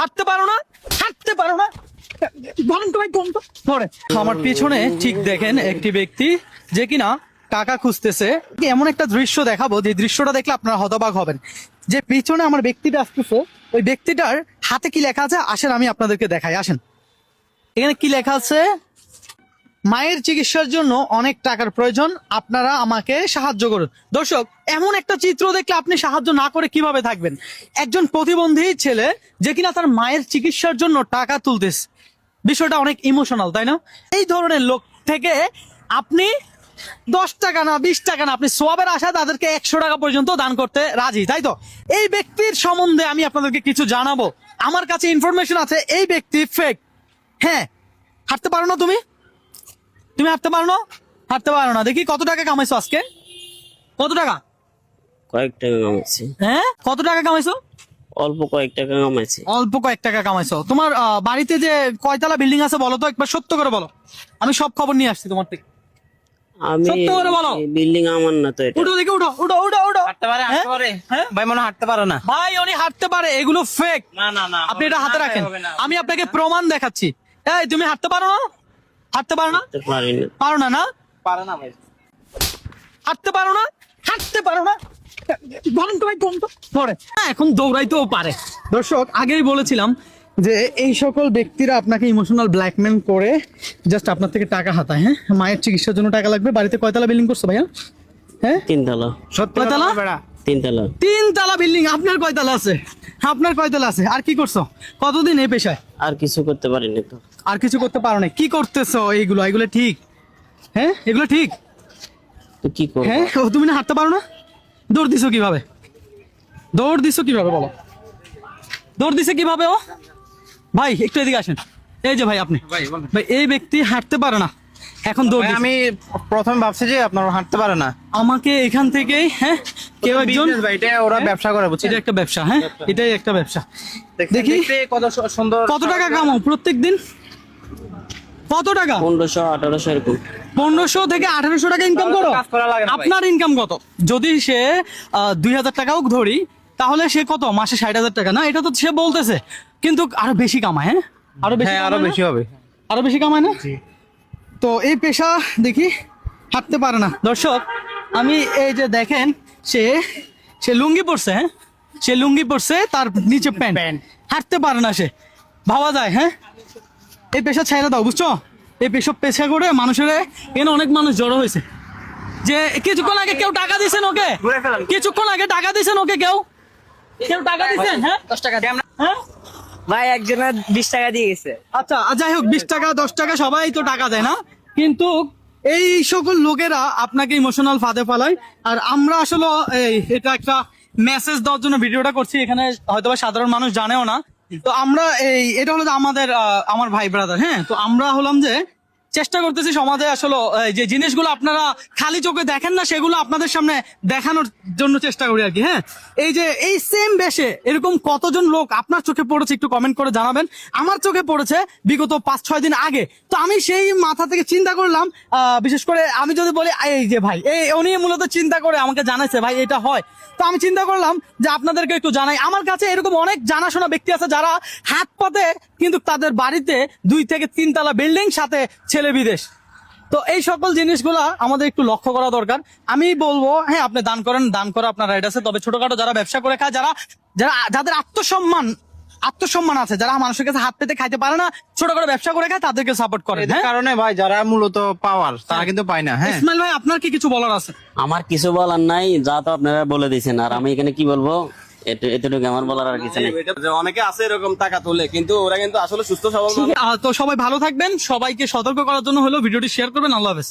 হাঁটতে পারো না, হাঁটতে পারো না, বলেন তো ভাই কোন তো ধরে। আমার পিছনে ঠিক দেখেন একটি ব্যক্তি যে কিনা টাকা খুঁজতেছে। এমন একটা দৃশ্য দেখাবো যে দৃশ্যটা দেখলে আপনারা হতবাক হবেন। যে পিছনে আমার ব্যক্তিটা আসতেছে, ওই ব্যক্তিটার হাতে কি লেখা আছে আসেন আমি আপনাদেরকে দেখাই। আসেন, এখানে কি লেখা আছে, মায়ের চিকিৎসার জন্য অনেক টাকার প্রয়োজন, আপনারা আমাকে সাহায্য করুন। দর্শক, এমন একটা চিত্র দেখলে আপনি সাহায্য না করে কিভাবে থাকবেন? একজন প্রতিবন্ধী ছেলে যে কিনা তার মায়ের চিকিৎসার জন্য টাকা তুলতেছে, বিষয়টা অনেক ইমোশনাল, তাই না? এই ধরনের লোক থেকে আপনি 10 টাকা না 20 টাকা না, আপনি সোয়াবের আশায় তাদেরকে 100 টাকা পর্যন্ত দান করতে রাজি, তাই তো? এই ব্যক্তির সম্বন্ধে আমি আপনাদেরকে কিছু জানাবো। আমার কাছে ইনফরমেশন আছে এই ব্যক্তি ফেক। হ্যাঁ, হাঁটতে পারো না তুমি? তুমি হাঁটতে পারো না? হাঁটতে পারো না। দেখি কত টাকা কামাইছো আজকে? কত টাকা? কয়েক টাকা কামাইছি। হ্যাঁ, কত টাকা কামাইছো? অল্প কয়েক টাকা কামাইছি। অল্প কয়েক টাকা কামাইছো। তোমার বাড়িতে যে কয়তলা বিল্ডিং আছে বলো তো, একবার সত্য করে বলো। আমি সব খবর নিয়ে আসছি তোমার থেকে। আমি সত্য করে বলো। বিল্ডিং আমার না তো এটা। উঠো দেখি, উঠো উঠো উঠো উঠো। হাঁটতে পারে, হাঁটতে পারে। হ্যাঁ? ভাই মনে হয় হাঁটতে পারে না। ভাই উনি হাঁটতে পারে, এগুলো ফেক। না না না, আপনি এটা হাতে না, রাখেন, হবে না। আমি আপনাকে প্রমাণ দেখাচ্ছি। এই তুমি হাঁটতে পারো না? হাঁটতে পারো না? হাঁটতে পারি না। পারো না না? পারে না ভাই। হাঁটতে পারো না? হাঁটতে পারো না? বলেন তো ভাই কোন তো ধরে। হ্যাঁ, এখন দৌড়াইতেও পারে। দর্শক, আগেই বলেছিলাম যে এই সকল ব্যক্তিরা আপনাকে ইমোশনাল ব্ল্যাকমেল করে জাস্ট আপনার থেকে টাকা হাতায়। হ্যাঁ, মায়ের চিকিৎসার জন্য টাকা লাগবে। বাড়িতে কয়তলা বিল্ডিং করছো ভাইয়া? হ্যাঁ, 3 তলা। কয়তলা? 3 তলা। 3 তলা বিল্ডিং। আপনার কয়তলা আছে? আপনার কয়তলা আছে? আর কি করছো? কতদিন এই পেশায়? আর কিছু করতে পারিনি তো। আর কিছু করতে পারো না? কি করতেছো এইগুলো? এগুলো ঠিক? হ্যাঁ, এগুলো ঠিক? তো কি করব? হ্যাঁ, ও তুমি না হাঁটতে পারো না? দৌড় দিছো কিভাবে? দৌড় দিছো কিভাবে বলো? দৌড় দিছে কিভাবে ও? ভাই একটু এদিকে আসেন। এই যে ভাই আপনি, ভাই এই ব্যক্তি হাঁটতে পারে না, এখন দৌড় দিছে। আমি প্রথমে ভাবছি যে আপনার হাঁটতে পারে না। আমাকে এখান থেকেই হ্যাঁ কেউ একজন, Business ভাই, এটা ওরা ব্যবসা করে, বুঝছেন? এটা একটা ব্যবসা। হ্যাঁ, এটাই একটা ব্যবসা। দেখি দেখতে কত সুন্দর। কত টাকা কামাও প্রত্যেক দিন? কত টাকা? 1500 1800 এরকম। 1500 থেকে 1800 টাকা ইনকাম করো? কাজ করা লাগে না ভাই। আপনার ইনকাম কত? যদি সে 2000 টাকাও ধরি, তাহলে সে কত মাসে? 60,000 টাকা না? এটা তো সে বলতেছে, কিন্তু আরো বেশি কামায়। হ্যাঁ, আরো বেশি হ্যাঁ, আরো কামায় না? বেশি হবে। আরো বেশি কামায় না? তো এই পেশা দেখি হাঁটতে পারে না। দর্শক, আমি এই যে দেখেন, সে সে লুঙ্গি পরছে। হ্যাঁ, সে লুঙ্গি পরছে, তার নিচে প্যান্ট। হাঁটতে পারে না সে, ভাবা যায়? হ্যাঁ, এই পেশা ছেড়ে দাও, বুঝছো? এই পেশা করে মানুষের এখানে অনেক মানুষ জড়ো হয়েছে। যে কিছুক্ষণ আগে কেউ টাকা দিয়েছেন ওকে, ঘুরে ফেলান। কিছুক্ষণ আগে টাকা দিয়েছেন ওকে, কেউ কেউ টাকা দিয়েছেন? হ্যাঁ, 10 টাকা দিয়ে হ্যাঁ। ভাই একজনের 20 টাকা দিয়ে গেছে। আচ্ছা, যাই হোক, 20 টাকা 10 টাকা সবাই তো টাকা দেয় না, কিন্তু এই সকল লোকেরা আপনাকে ইমোশনাল ফাঁদে ফেলায়। আর আমরা আসলে এটা একটা মেসেজ দেওয়ার জন্য ভিডিওটা করছি। এখানে হয়তোবা সাধারণ মানুষ জানেও না। তো আমরা এটা হলো যে আমাদের আমার ভাই ব্রাদার। হ্যাঁ, তো আমরা হলাম যে চেষ্টা করতেছি সমাজে আসলে যে জিনিসগুলো আপনারা খালি চোখে দেখেন না, সেগুলো আপনাদের সামনে দেখানোর জন্য চেষ্টা করি আর কি। হ্যাঁ, এই যে এই সেম বেশে এরকম কতজন লোক আপনার চোখে পড়েছে একটু কমেন্ট করে জানাবেন। আমার চোখে পড়েছে বিগত 5-6 দিন আগে। তো আমি সেই মাথা থেকে চিন্তা করলাম, বিশেষ করে আমি যদি বলি এই যে ভাই উনি মূলত চিন্তা করে আমাকে জানাইছে ভাই এটা হয়। তো আমি চিন্তা করলাম যে আপনাদেরকে একটু জানাই। আমার কাছে এরকম অনেক জানাশোনা ব্যক্তি আছে যারা হাত পাতে, কিন্তু তাদের বাড়িতে 2 থেকে 3 তলা বিল্ডিং, সাথে ছেলে বিদেশ। তো এই সকল জিনিসগুলা আমাদের একটু লক্ষ্য করা দরকার। আমি বলবো হ্যাঁ, আপনি দান করেন, দান করা আপনার রাইট আছে। তবে ছোটখাটো যারা ব্যবসা করে খায়, যাদের আত্মসম্মান আছে, যারা মানুষের কাছে হাত পেতে খাইতে পারে না, ছোট করে ব্যবসা করে খায়, তাদেরকে সাপোর্ট করে। এদের কারণে ভাই যারা মূলত পাওয়ার, তারা কিন্তু পায় না। হ্যাঁ, ইসমাইল ভাই, আপনার কি কিছু বলার আছে? আমার কিছু বলার নাই, যা তো আপনারা বলে দিয়েছেন। আর আমি এখানে কি বলবো, এতটুকু আমার বলার আর কিছু নেই। অনেকে আছে এরকম টাকা তোলে, কিন্তু ওরা কিন্তু আসলে সুস্থ সবল মানুষ। তো সবাই ভালো থাকবেন। সবাইকে সতর্ক করার জন্য হলো ভিডিওটি শেয়ার করবেন। আল্লাহ হাফেজ।